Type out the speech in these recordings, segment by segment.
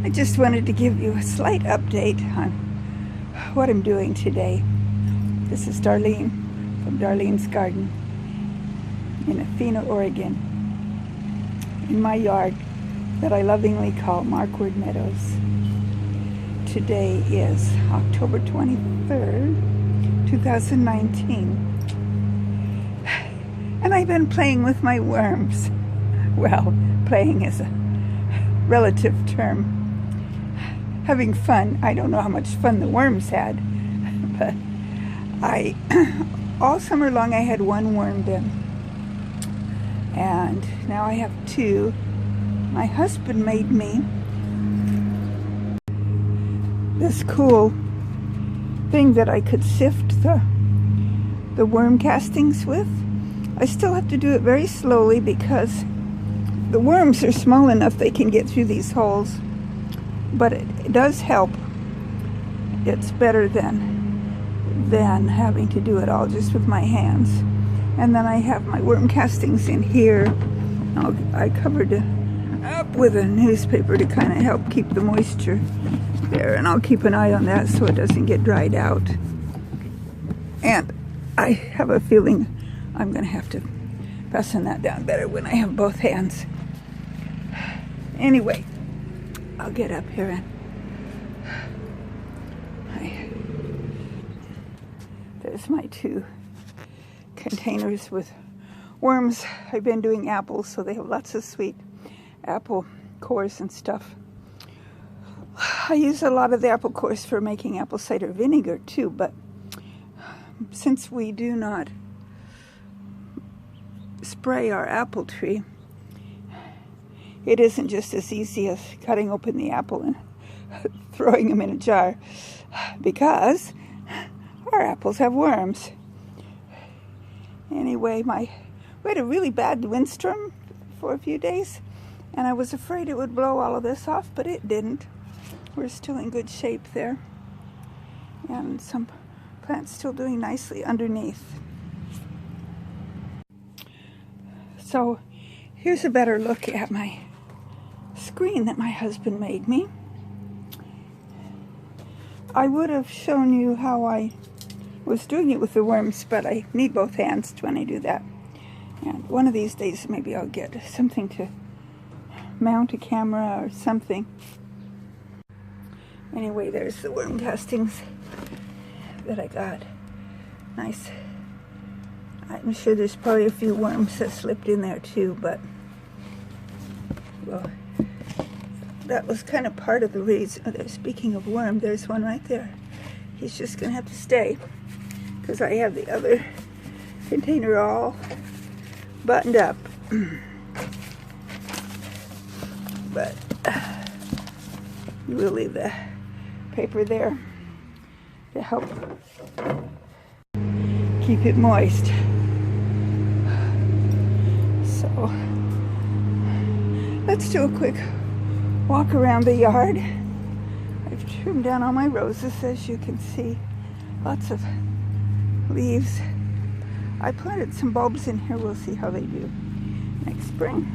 I just wanted to give you a slight update on what I'm doing today. This is Darlene from Darlene's Garden in Athena, Oregon, in my yard that I lovingly call Markward Meadows. Today is October 23rd, 2019. And I've been playing with my worms. Well, playing is a relative term. Having fun. I don't know how much fun the worms had, but all summer long I had one worm bin, and now I have two. My husband made me this cool thing that I could sift the worm castings with. I still have to do it very slowly because the worms are small enough they can get through these holes, but it does help. It's better than having to do it all just with my hands. And then I have my worm castings in here. I covered it up with a newspaper to kind of help keep the moisture there, and I'll keep an eye on that so it doesn't get dried out. And I have a feeling I'm going to have to fasten that down better when I have both hands. Anyway, I'll get up here and there's my two containers with worms. I've been doing apples, so they have lots of sweet apple cores and stuff. I use a lot of the apple cores for making apple cider vinegar too, but since we do not spray our apple tree, it isn't just as easy as cutting open the apple and throwing them in a jar, because our apples have worms. Anyway, we had a really bad windstorm for a few days, and I was afraid it would blow all of this off, but it didn't. We're still in good shape there, and some plants still doing nicely underneath. So here's a better look at my screen that my husband made me. I would have shown you how I was doing it with the worms, but I need both hands when I do that. And one of these days maybe I'll get something to mount a camera or something. Anyway, there's the worm castings that I got. Nice. I'm sure there's probably a few worms that slipped in there too, but well, that was kind of part of the reason. Speaking of worm, there's one right there. He's just gonna have to stay because I have the other container all buttoned up. But we'll leave the paper there to help keep it moist. So let's do a quick walk around the yard. I've trimmed down all my roses, as you can see. Lots of leaves. I planted some bulbs in here. We'll see how they do next spring.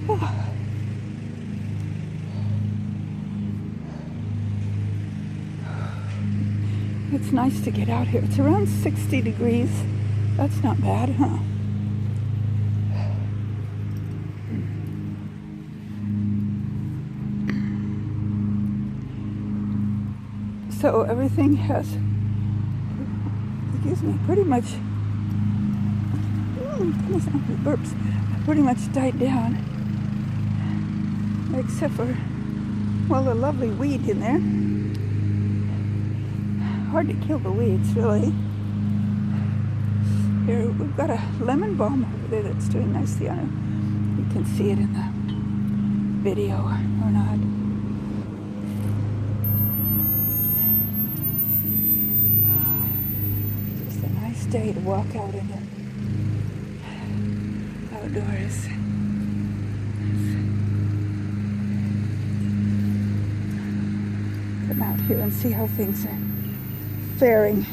Oh. It's nice to get out here. It's around 60 degrees. That's not bad, huh? So everything has, excuse me, pretty much, burps, pretty much died down. Except for, well, a lovely weed in there. Hard to kill the weeds, really. Here, we've got a lemon balm over there that's doing nicely. I don't know if you can see it in the video or not. Just a nice day to walk out in the outdoors. Come out here and see how things are faring.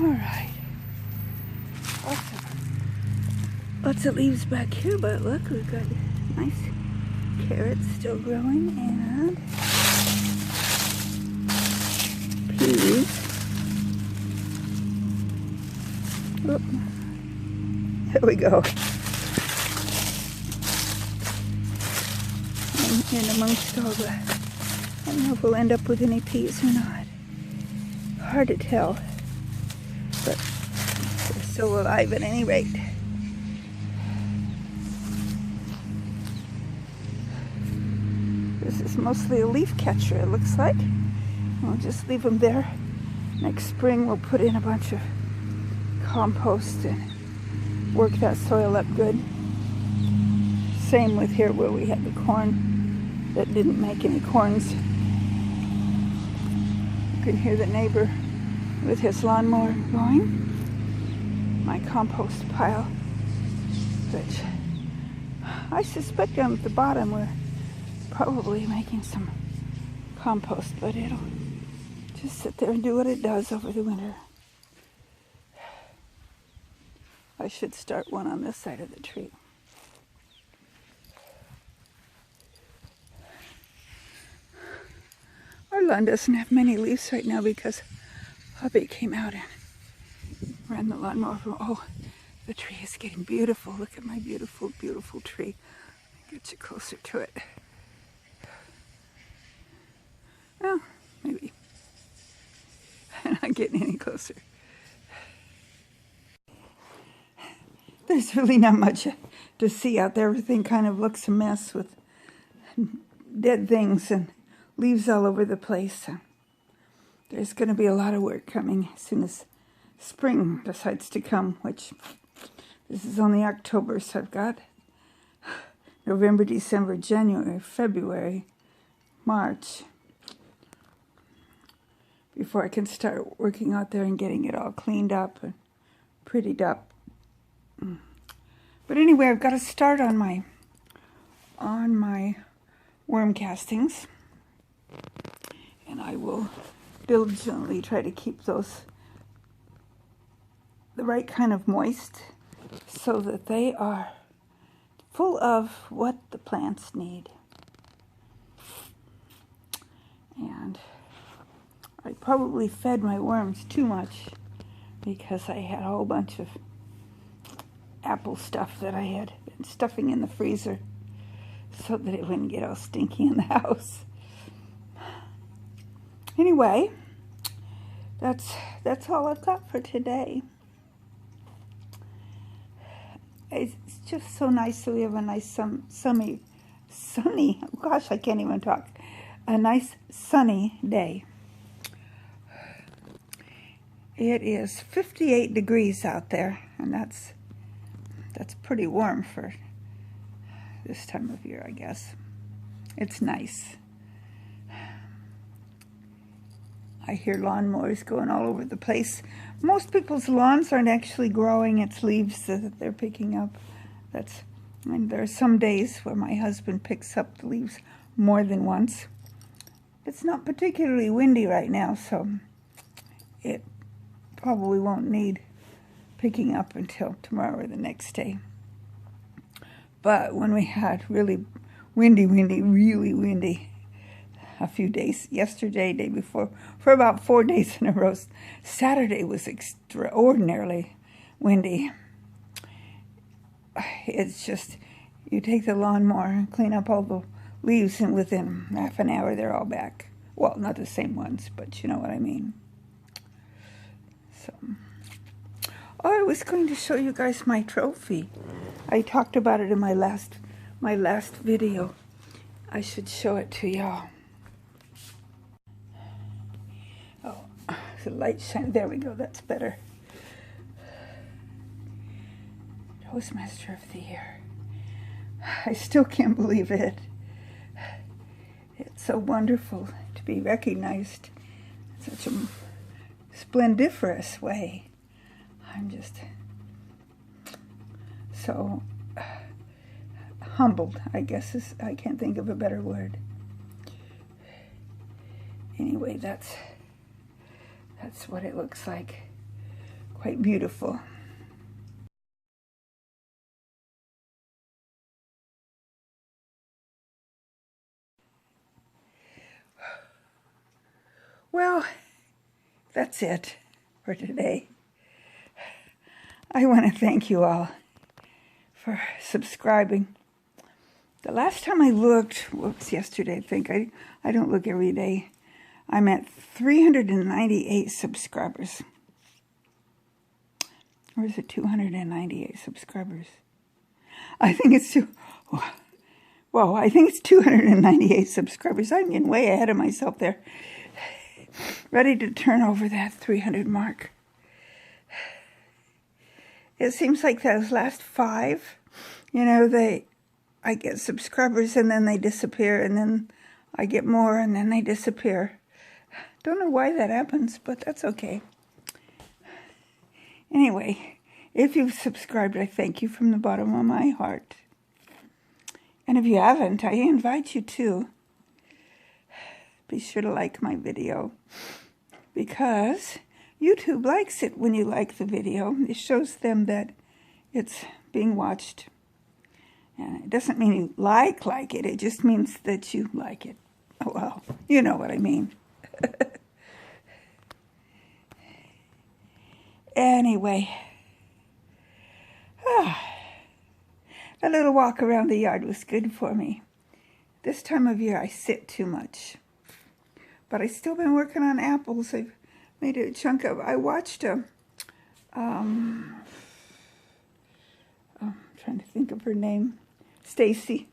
All right. Lots of leaves back here, but look, we've got nice carrots still growing and peas. Oh, there we go. And amongst all the, I don't know if we'll end up with any peas or not. Hard to tell, but they're still alive at any rate. This is mostly a leaf catcher, it looks like. We'll just leave them there. Next spring we'll put in a bunch of compost and work that soil up good. Same with here where we had the corn that didn't make any corns. You can hear the neighbor with his lawnmower going. My compost pile, which I suspect down at the bottom we're probably making some compost, but it'll just sit there and do what it does over the winter. I should start one on this side of the tree. Our lawn doesn't have many leaves right now because hubby came out and ran the lawnmower. Oh, the tree is getting beautiful. Look at my beautiful, beautiful tree. Get you closer to it. Well, maybe. I'm not getting any closer. There's really not much to see out there. Everything kind of looks a mess with dead things and leaves all over the place. So there's going to be a lot of work coming as soon as spring decides to come, which this is only October, so I've got November, December, January, February, March before I can start working out there and getting it all cleaned up and prettied up. But anyway, I've got to start on my worm castings, and I will diligently try to keep those the right kind of moist so that they are full of what the plants need. And I probably fed my worms too much because I had a whole bunch of apple stuff that I had been stuffing in the freezer so that it wouldn't get all stinky in the house. Anyway, that's all I've got for today. It's just so nice that we have a nice sunny, gosh, I can't even talk, a nice sunny day. It is 58 degrees out there, and that's pretty warm for this time of year, I guess. It's nice. I hear lawnmowers going all over the place. Most people's lawns aren't actually growing. It's leaves that they're picking up. And there are some days where my husband picks up the leaves more than once. It's not particularly windy right now, so it probably won't need picking up until tomorrow or the next day. But when we had really windy, really windy, a few days, yesterday, day before, for about 4 days in a row. Saturday was extraordinarily windy. It's just, you take the lawnmower and clean up all the leaves, and within half an hour they're all back. Well, not the same ones, but you know what I mean. So, oh, I was going to show you guys my trophy. I talked about it in my last video. I should show it to y'all. Oh, the light shine. There we go. That's better. Toastmaster of the Year. I still can't believe it. It's so wonderful to be recognized in such a splendiferous way. I'm just so humbled, I guess. I can't think of a better word. Anyway, that's what it looks like quite beautiful. Well, that's it for today. I want to thank you all for subscribing. The last time I looked, whoops, yesterday I think, I don't look every day, I'm at 398 subscribers. Or is it 298 subscribers? I think it's I think it's 298 subscribers. I'm getting way ahead of myself there. Ready to turn over that 300 mark. It seems like those last 5, you know, I get subscribers and then they disappear, and then I get more and then they disappear. Don't know why that happens, but that's okay. Anyway, if you've subscribed, I thank you from the bottom of my heart. And if you haven't, I invite you to. Be sure to like my video, because YouTube likes it when you like the video. It shows them that it's being watched. And it doesn't mean you like it. It just means that you like it. Oh, well, you know what I mean. Anyway. That little walk around the yard was good for me. This time of year I sit too much. But I've still been working on apples. I've made a chunk of, I watched I'm trying to think of her name, Stacy.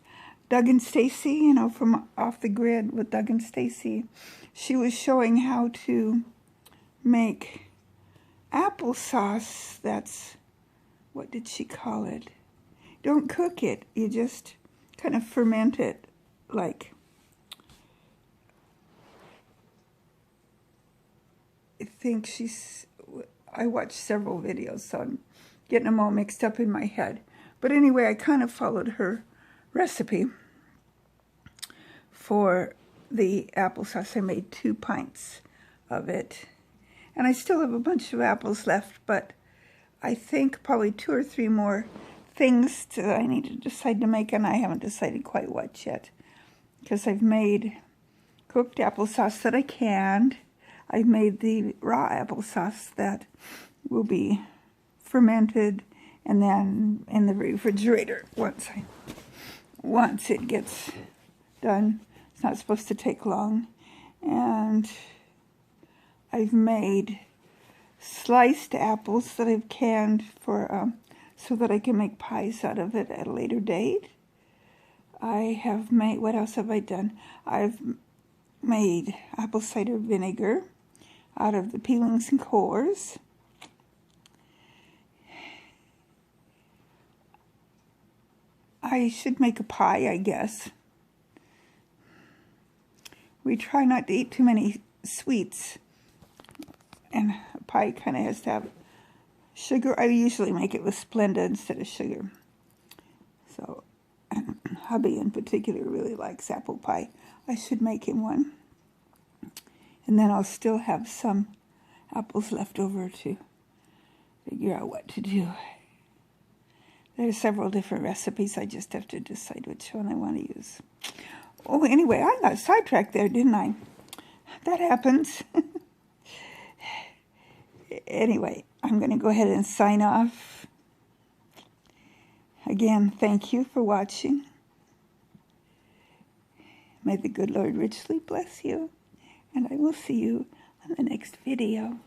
Doug and Stacy, you know, from Off the Grid with Doug and Stacy. She was showing how to make applesauce. That's, what did she call it? Don't cook it. You just kind of ferment it, like, I watched several videos, so I'm getting them all mixed up in my head. But anyway, I kind of followed her recipe for the applesauce. I made 2 pints of it. And I still have a bunch of apples left, but I think probably 2 or 3 more things that I need to decide to make, and I haven't decided quite what yet. Because I've made cooked applesauce that I canned. I've made the raw applesauce that will be fermented and then in the refrigerator once it gets done. It's not supposed to take long. And I've made sliced apples that I've canned for so that I can make pies out of it at a later date. I have made, what else have I done? I've made apple cider vinegar out of the peelings and cores. I should make a pie, I guess. We try not to eat too many sweets, and a pie kind of has to have sugar. I usually make it with Splenda instead of sugar. So, and hubby in particular really likes apple pie. I should make him one. And then I'll still have some apples left over to figure out what to do. There's several different recipes. I just have to decide which one I want to use. Oh, anyway, I got sidetracked there, didn't I? That happens. Anyway, I'm going to go ahead and sign off. Again, thank you for watching. May the good Lord richly bless you, and I will see you on the next video.